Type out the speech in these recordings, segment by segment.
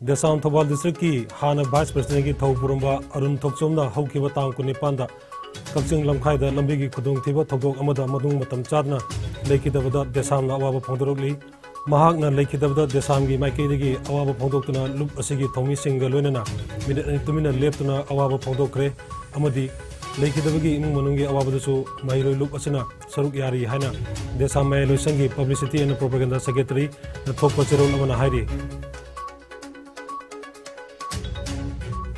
देसाम Thoubal district की हाना vice president की थौपुरंबा अरुण थोकचोमना हौकिबा तांग कुनिपानदा कक्चिंग लमखाइदा लंबीगी खुदोंथिबा थौदोक अमदा मदुंग मतम चादना लेखिदबदा देसामना अवाबा फोंदोरकली महाकना लेखिदबदा देसामगी माइकेदगी अवाबा फोंदोक्तना लुप असिगी थौमी सिंगा लोइनना मिनिट तुमिना लेप्तना अवाबा फोंदोक्रे अमदी लेखिदबगी इमुंग मनुंगी अवाबदसु माइरोय लुप असना सरुक यारी हाइना देसाम माइलोइसंगी पब्लिसिटी एंड प्रोपेगेंडा सेक्रेटरी थोकपा चेरोल अमना हाइरी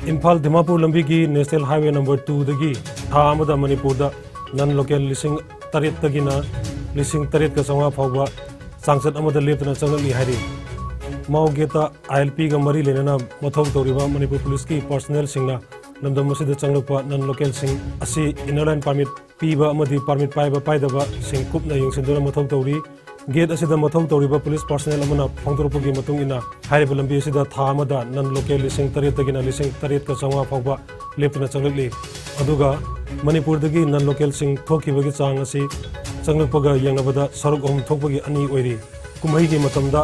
इम्फाल दिमापुर लंबी की नेशनल हाईवे नंबर 2 दगी था अमदा मणिपुर नन लोकल लिसिंग तरेत तगिना लिसिंग तरेत का संवा फाउबा सांसद अमदा लेपना चंगली हाइरी माउ गेता आईएलपी का मरी लेना मथौ तौरिबा मणिपुर पुलिस की पर्सनल सिंगना लमदम मसिद चंगलपा नन लोकल सिंग असि इनरलाइन परमिट पीबा अमदी परमिट पाइबा पाइदबा सिंग कुपना यंगसिंदुना मथौ तौरी गेट असिदा मथौ तौरिबा पुलिस पर्सनल अमना फोंदोरपगी मतुंग इना हाइरिबा लंबी असिदा था अमदा नन लोकल लिसिंग तरेत तगिना लिसिंग तरेत का संवा फाउबा लेपना चंगली अदुगा मणिपुर दगी नन लोकल सिंग थोकिबगी चांग असि चंगलपगा यंगबदा सरुक अहम थोकबगी अनि ओइरी कुमैगी मतमदा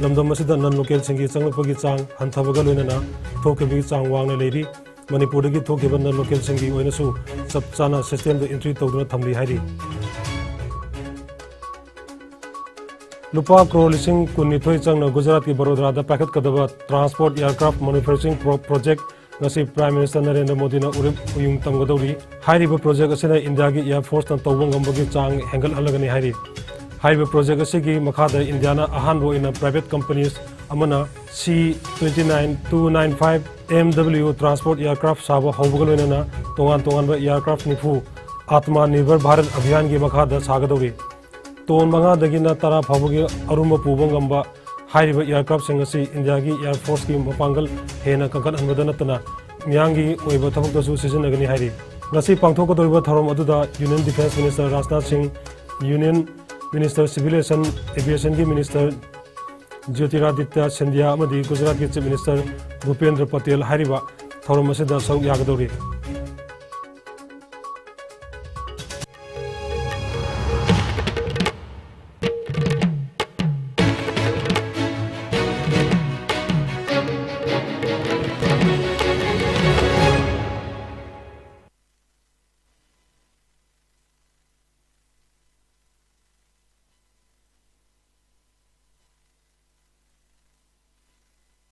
लमदम असिदा नन लोकल सिंगी चंगलपगी चांग हंथबगा लोइनना थोकबगी चांग वांगना लेरी मणिपुर दगी थोकिबा नन लोकल सिंगी ओइनसु सब चाना सिस्टम द एंट्री तौदुना थमली हाइरी लुपा करोड़ लिसिंग कुन्निथोई चंगना गुजरात की बड़ोदरा पाखतकदबा transport aircraft manufacturing project ngasi prime minister Narendra Modi ना उरिप उयुंग तमगदौरी हाइरिबा प्रोजेक्ट असिना इंडिया की एयर फोर्स ना तौबा ngambagi चांग हेंगल अलगनी हाइरी हाइरिबा प्रोजेक्ट असिगी मखादा इंडिया ना अहानबो in private companies Amna C29295 MW transport aircraft साबा हौबगलोइना तोंगान तोंगान एयरक्राफ्ट निफु आत्मनिर्भर भारत अभियान की मखादा सागदौरी तोन मंगा दगिना तरा फाबगी अरुम पुबा ngamba हाइरिबा एयरक्राफ्ट सिंग असि इंडिया की एयर फोर्स की मपांगल हेना कंकन अनबदा नतना मियांगी ओइबा थबकतसु सिजनगनी हाइरी ngasi पांथोकदोरिबा थरम अदुदा union defence minister Rajnath Singh union minister civil aviation की मिनिस्टर ज्योतिरादित्य सिंधिया अमदी गुजरात की चीफ मिनिस्टर भूपेंद्र पटेल हाइरिबा थरम असिदा सौक यागदौरी